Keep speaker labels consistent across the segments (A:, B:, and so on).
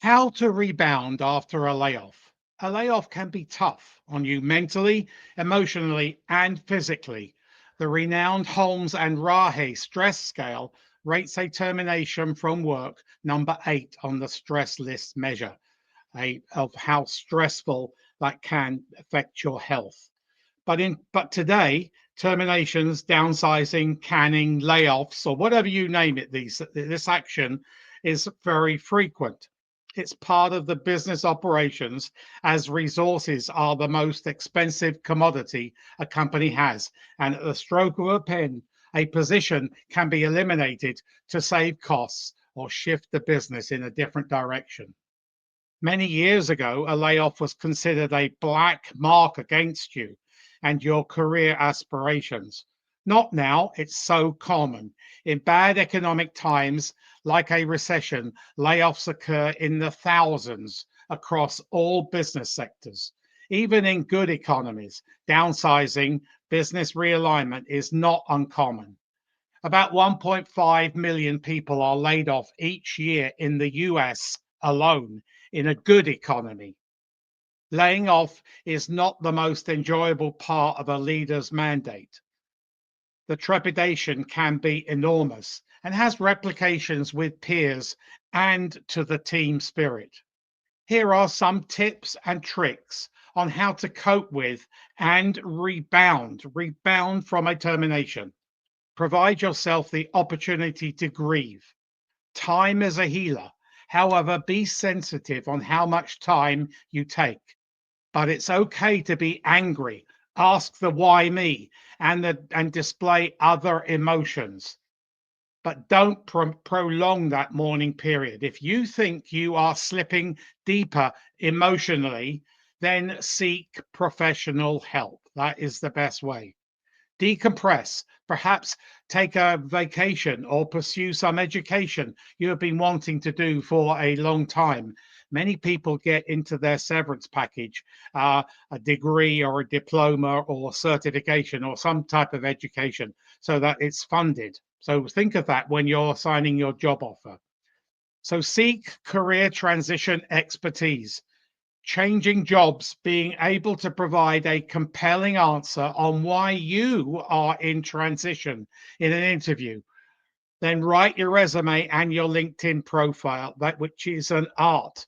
A: How to rebound after a layoff. A layoff can be tough on you mentally, emotionally, and physically. The renowned Holmes and Rahe stress scale rates a termination from work number 8 on the stress list measure of how stressful that can affect your health. But today, terminations, downsizing, canning, layoffs, or whatever you name it, this action is very frequent. It's part of the business operations as resources are the most expensive commodity a company has. And at the stroke of a pen, a position can be eliminated to save costs or shift the business in a different direction. Many years ago, a layoff was considered a black mark against you and your career aspirations. Not now, it's so common. In bad economic times, like a recession, layoffs occur in the thousands across all business sectors. Even in good economies, downsizing, business realignment is not uncommon. About 1.5 million people are laid off each year in the US alone in a good economy. Laying off is not the most enjoyable part of a leader's mandate. The trepidation can be enormous and has replications with peers and to the team spirit. Here are some tips and tricks on how to cope with and rebound from a termination. Provide yourself the opportunity to grieve. Time is a healer. However, be sensitive on how much time you take. But it's okay to be angry. Ask the why me and display other emotions. But don't prolong that mourning period. If you think you are slipping deeper emotionally, then seek professional help. That is the best way. Decompress, perhaps take a vacation or pursue some education you have been wanting to do for a long time. Many people get into their severance package a degree or a diploma or certification or some type of education so that it's funded. So think of that when you're signing your job offer. So seek career transition expertise. Changing jobs, being able to provide a compelling answer on why you are in transition in an interview. Then write your resume and your LinkedIn profile, that which is an art.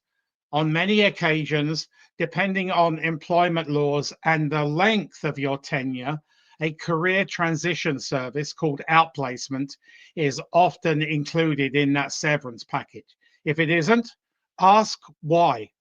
A: On many occasions, depending on employment laws and the length of your tenure, a career transition service called outplacement is often included in that severance package. If it isn't, ask why.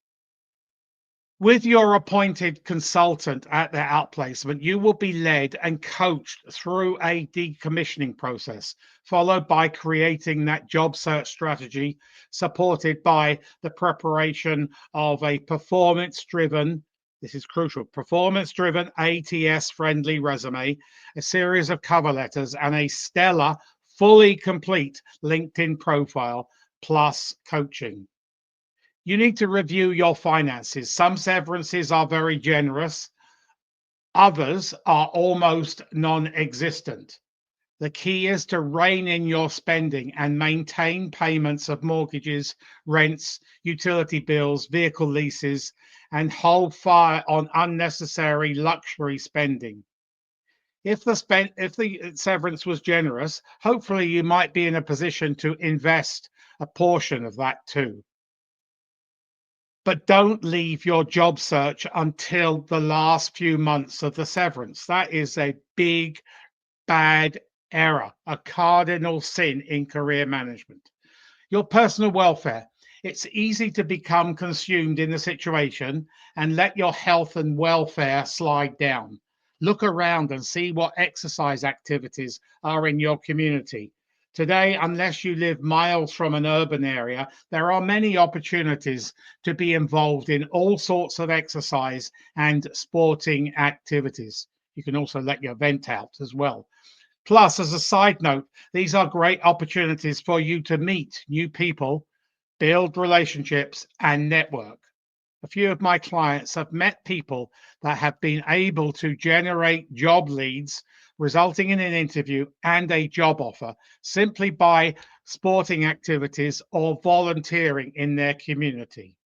A: With your appointed consultant at the outplacement, you will be led and coached through a decommissioning process, followed by creating that job search strategy, supported by the preparation of a performance driven, this is crucial, performance driven ATS-friendly resume, a series of cover letters, and a stellar, fully complete LinkedIn profile, plus coaching. You need to review your finances. Some severances are very generous, others are almost non existent. The key is to rein in your spending and maintain payments of mortgages, rents, utility bills, vehicle leases, and hold fire on unnecessary luxury spending. If the severance was generous, hopefully you might be in a position to invest a portion of that too. But don't leave your job search until the last few months of the severance. That is a big, bad error, a cardinal sin in career management. Your personal welfare. It's easy to become consumed in the situation and let your health and welfare slide down. Look around and see what exercise activities are in your community. Today, unless you live miles from an urban area, there are many opportunities to be involved in all sorts of exercise and sporting activities. You can also let your vent out as well. Plus, as a side note, these are great opportunities for you to meet new people, build relationships, and network. A few of my clients have met people that have been able to generate job leads, resulting in an interview and a job offer simply by sporting activities or volunteering in their community.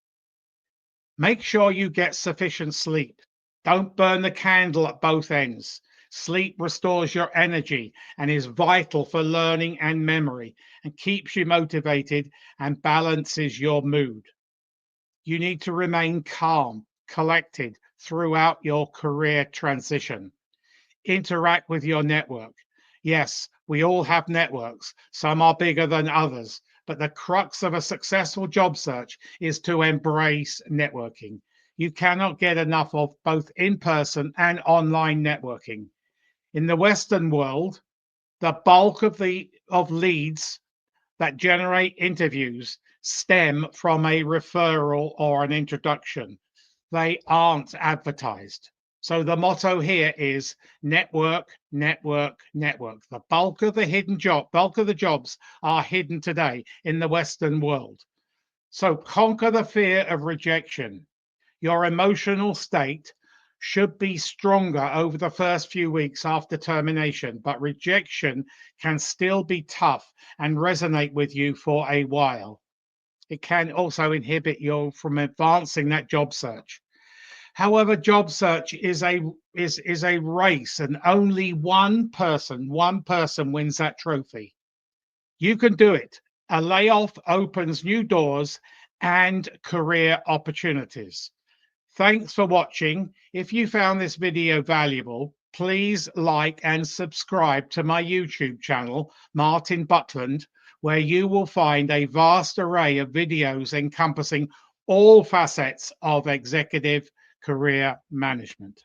A: Make sure you get sufficient sleep. Don't burn the candle at both ends. Sleep restores your energy and is vital for learning and memory and keeps you motivated and balances your mood. You need to remain calm, collected throughout your career transition. Interact with your network. Yes, we all have networks. Some are bigger than others, but the crux of a successful job search is to embrace networking. You cannot get enough of both in-person and online networking. In the Western world, the bulk of leads that generate interviews stem from a referral or an introduction. They aren't advertised. So the motto here is network, network, network. The bulk of the jobs are hidden today in the Western world. So conquer the fear of rejection. Your emotional state should be stronger over the first few weeks after termination, but rejection can still be tough and resonate with you for a while. It can also inhibit you from advancing that job search. However, job search is a race, and only one person wins that trophy. You can do it. A layoff opens new doors and career opportunities. Thanks for watching. If you found this video valuable, please like and subscribe to my YouTube channel, Martin Butland, where you will find a vast array of videos encompassing all facets of executive career management.